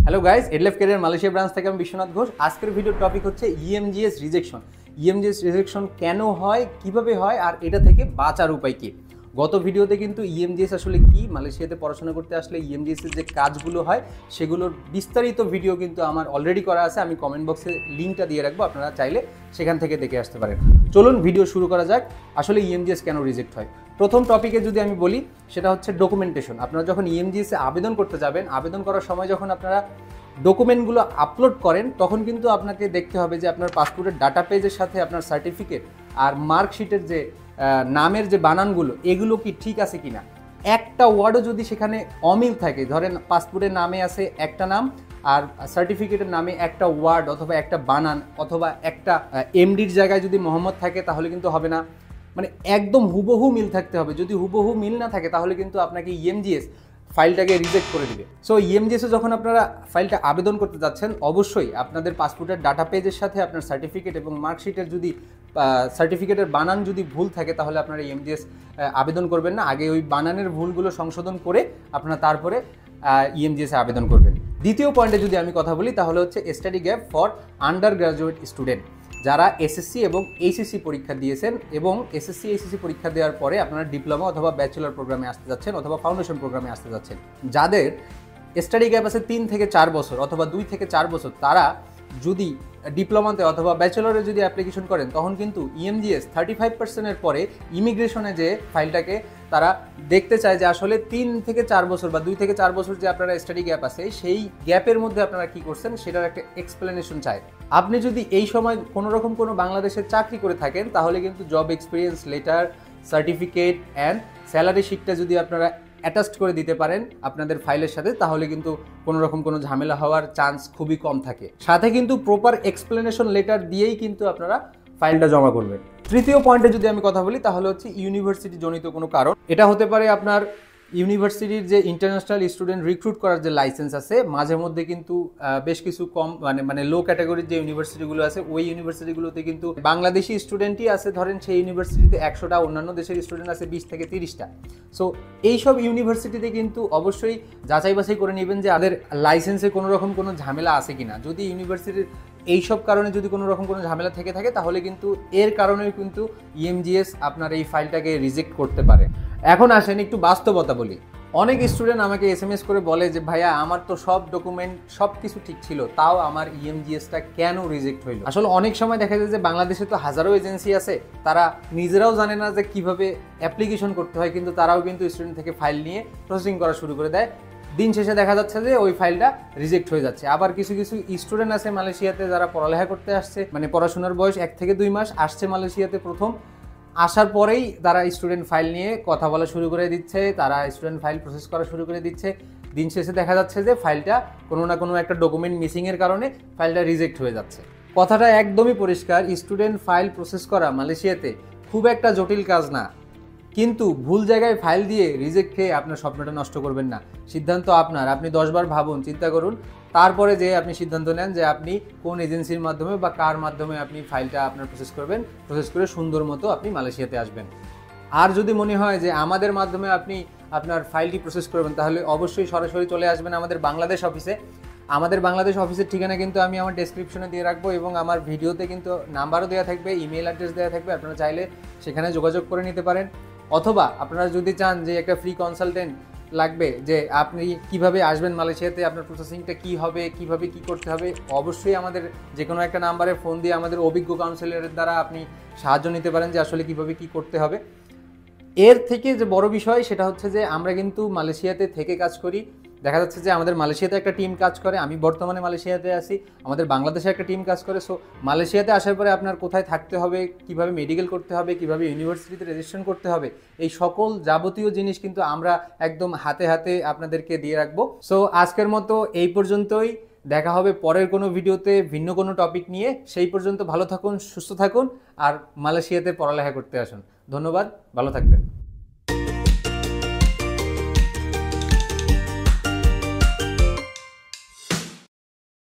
Hello guys, Edlife career Malaysia branch থেকে আমি বিশ্বনাথ ঘোষ। আজকের ভিডিওর টপিক হচ্ছে ইএমজিএস রিজেকশন। ইএমজিএস রিজেকশন কেন হয়, কিভাবে হয়, আর এটা থেকে বাঁচার উপায় কী। গত ভিডিওতে কিন্তু ইএমজিএস আসলে কি, মালয়েশিয়াতে পড়াশোনা করতে আসলে ইএমজিএসের যে কাজগুলো হয় সেগুলোর বিস্তারিত ভিডিও কিন্তু আমার অলরেডি করা আছে। আমি কমেন্ট বক্সে লিঙ্কটা দিয়ে রাখবো, আপনারা চাইলে সেখান থেকে দেখে আসতে পারেন। চলুন ভিডিও শুরু করা যাক। আসলে ইএমজিএস কেন রিজেক্ট হয়। প্রথম টপিকে যদি আমি বলি, সেটা হচ্ছে ডকুমেন্টেশন। আপনারা যখন ইএমজিএসে আবেদন করতে যাবেন, আবেদন করার সময় যখন আপনারা ডকুমেন্টগুলো আপলোড করেন, তখন কিন্তু আপনাকে দেখতে হবে যে আপনার পাসপোর্টের ডাটা পেজের সাথে আপনার সার্টিফিকেট আর মার্কশিটের যে নামের যে বানানগুলো, এগুলো কি ঠিক আছে কিনা। একটা ওয়ার্ডও যদি সেখানে অমিল থাকে, ধরেন পাসপোর্টের নামে আছে একটা নাম আর সার্টিফিকেটের নামে একটা ওয়ার্ড অথবা একটা বানান অথবা একটা এমডির জায়গায় যদি মোহাম্মদ থাকে, তাহলে কিন্তু হবে না। মানে একদম হুবহু মিল থাকতে হবে। যদি হুবহু মিল না থাকে, তাহলে কিন্তু আপনাকে ইএমজিএস ফাইলটাকে রিজেক্ট করে দিবে। সো ইএমজিএসে যখন আপনারা ফাইলটা আবেদন করতে যাচ্ছেন, অবশ্যই আপনাদের পাসপোর্টের ডাটা পেজের সাথে আপনার সার্টিফিকেট এবং মার্কশিটের যদি সার্টিফিকেটের বানান যদি ভুল থাকে, তাহলে আপনারা ইএমজিএস আবেদন করবেন না। আগে ওই বানানের ভুলগুলো সংশোধন করে আপনারা তারপরে ইএমজিএসে আবেদন করবেন। দ্বিতীয় পয়েন্টে যদি আমি কথা বলি, তাহলে হচ্ছে study gap for under graduate student, যারা এসএসসি এবং এইচএসসি পরীক্ষা দিয়েছেন এবং এসএসসি এইচএসসি পরীক্ষা দেওয়ার পরে আপনারা ডিপ্লোমা অথবা ব্যাচেলর প্রোগ্রামে আসতে যাচ্ছেন অথবা ফাউন্ডেশন প্রোগ্রামে আসতে যাচ্ছেন, যাদের স্টাডি গ্যাপ আছে 3 থেকে 4 বছর অথবা 2 থেকে 4 বছর, তারা যদি ডিপ্লোমাতে অথবা ব্যাচেলরে যদি অ্যাপ্লিকেশন করেন, তখন কিন্তু ইএমজিএস 35%-এর পরে ইমিগ্রেশনে যে ফাইলটাকে তারা দেখতে চায় যে আসলে 3 থেকে 4 বছর বা 2 থেকে 4 বছর যে আপনারা স্টাডি গ্যাপ আছে, সেই গ্যাপের মধ্যে আপনারা কি করছেন সেটার একটা এক্সপ্লেনেশন চায়। আপনি যদি এই সময় কোনোরকম কোনো বাংলাদেশের চাকরি করে থাকেন, তাহলে কিন্তু job experience letter, certificate and salary শিটটা যদি আপনারা অ্যাটাচড করে দিতে পারেন আপনাদের ফাইলের সাথে, তাহলে কিন্তু কোনো রকম কোনো ঝামেলা হওয়ার চান্স খুবই কম থাকে। সাথে কিন্তু প্রপার এক্সপ্লেনেশন লেটার দিয়েই কিন্তু আপনারা ফাইলটা জমা করবেন। তৃতীয় পয়েন্টে যদি আমি কথা বলি, তাহলে হচ্ছে ইউনিভার্সিটি জনিত কোনো কারণ। এটা হতে পারে আপনার ইউনিভার্সিটির যে ইন্টারন্যাশনাল স্টুডেন্ট রিক্রুট করার যে লাইসেন্স আছে, মাঝে মধ্যে কিন্তু বেশ কিছু কম মানে লো ক্যাটাগরির যে ইউনিভার্সিটিগুলো আছে, ওই ইউনিভার্সিটিগুলোতে কিন্তু বাংলাদেশি স্টুডেন্টই আছে। ধরেন সেই ইউনিভার্সিটিতে 100টা, অন্যান্য দেশের স্টুডেন্ট আছে 20 থেকে 30টা। সো এইসব ইউনিভার্সিটিতে কিন্তু অবশ্যই যাচাই বাছাই করে নেবেন যে তাদের লাইসেন্সে কোনো রকম কোনো ঝামেলা আছে কিনা। যদি ইউনিভার্সিটির এইসব কারণে যদি কোনো রকম কোনো ঝামেলা থেকে থাকে, তাহলে কিন্তু এর কারণেও কিন্তু ইএমজিএস আপনার এই ফাইলটাকে রিজেক্ট করতে পারে। এখন আসেন একটু বাস্তবতা বলি। অনেক স্টুডেন্ট আমাকে এসএমএস করে বলে যে ভাইয়া, আমার তো সব ডকুমেন্ট সব কিছু ঠিক ছিল, তাও আমার ইএমজিএসটা কেন রিজেক্ট হইল। আসলে অনেক সময় দেখা যায় যে বাংলাদেশে তো হাজারো এজেন্সি আছে, তারা নিজেরাও জানে না যে কিভাবে অ্যাপ্লিকেশন করতে হয়, কিন্তু তারাও কিন্তু স্টুডেন্ট থেকে ফাইল নিয়ে প্রসেসিং করা শুরু করে দেয়। দিন শেষে দেখা যাচ্ছে যে ওই ফাইলটা রিজেক্ট হয়ে যাচ্ছে। আবার কিছু কিছু স্টুডেন্ট আছে মালয়েশিয়াতে, যারা পড়ালেখা করতে আসছে, মানে পড়াশোনার বয়স 1 থেকে 2 মাস, আসছে মালয়েশিয়াতে প্রথম, আসার পরেই তারা স্টুডেন্ট ফাইল নিয়ে কথা বলা শুরু করে দিচ্ছে, তারা স্টুডেন্ট ফাইল প্রসেস করা শুরু করে দিচ্ছে। দিন শেষে দেখা যাচ্ছে যে ফাইলটা কোনো না কোনো একটা ডকুমেন্ট মিসিংয়ের কারণে ফাইলটা রিজেক্ট হয়ে যাচ্ছে। কথাটা একদমই পরিষ্কার, স্টুডেন্ট ফাইল প্রসেস করা মালয়েশিয়াতে খুব একটা জটিল কাজ না। কিন্তু ভুল জায়গায় ফাইল দিয়ে রিজেক্ট খেয়ে আপনার স্বপ্নটা নষ্ট করবেন না। সিদ্ধান্ত আপনার। আপনি 10 বার ভাবুন, চিন্তা করুন, তারপরে যে আপনি সিদ্ধান্ত নেন যে আপনি কোন এজেন্সির মাধ্যমে বা কার মাধ্যমে আপনি ফাইলটা আপনার প্রসেস করবেন। প্রসেস করে সুন্দর মতো আপনি মালয়েশিয়াতে আসবেন। আর যদি মনে হয় যে আমাদের মাধ্যমে আপনি আপনার ফাইলটি প্রসেস করবেন, তাহলে অবশ্যই সরাসরি চলে আসবেন আমাদের বাংলাদেশ অফিসে। আমাদের বাংলাদেশ অফিসের ঠিকানা কিন্তু আমি আমার ডেসক্রিপশনে দিয়ে রাখবো এবং আমার ভিডিওতে কিন্তু নাম্বারও দেওয়া থাকবে, ইমেল অ্যাড্রেস দেওয়া থাকবে। আপনারা চাইলে সেখানে যোগাযোগ করে নিতে পারেন। অথবা আপনারা যদি চান যে একটা ফ্রি কনসালটেন্ট লাগবে, যে আপনি কিভাবে আসবেন মালয়েশিয়াতে, আপনার প্রসেসিংটা কী হবে, কিভাবে কি করতে হবে, অবশ্যই আমাদের যে কোনো একটা নাম্বারে ফোন দিয়ে আমাদের অভিজ্ঞ কাউন্সিলরের দ্বারা আপনি সাহায্য নিতে পারেন যে আসলে কিভাবে কি করতে হবে। এর থেকে যে বড় বিষয়, সেটা হচ্ছে যে আমরা কিন্তু মালয়েশিয়াতে থেকে কাজ করি। দেখা যাচ্ছে যে আমাদের মালয়েশিয়াতে একটা টিম কাজ করে, আমি বর্তমানে মালয়েশিয়াতে আছি, আমাদের বাংলাদেশে একটা টিম কাজ করে। সো মালয়েশিয়াতে আসার পরে আপনার কোথায় থাকতে হবে, কিভাবে মেডিকেল করতে হবে, কিভাবে ইউনিভার্সিটিতে রেজিস্ট্রেশন করতে হবে, এই সকল যাবতীয় জিনিস কিন্তু আমরা একদম হাতে হাতে আপনাদেরকে দিয়ে রাখবো। সো আজকের মতো এই পর্যন্তই। দেখা হবে পরের কোনো ভিডিওতে ভিন্ন কোনো টপিক নিয়ে। সেই পর্যন্ত ভালো থাকুন, সুস্থ থাকুন আর মালয়েশিয়াতে পড়ালেখা করতে আসুন। ধন্যবাদ, ভালো থাকবেন।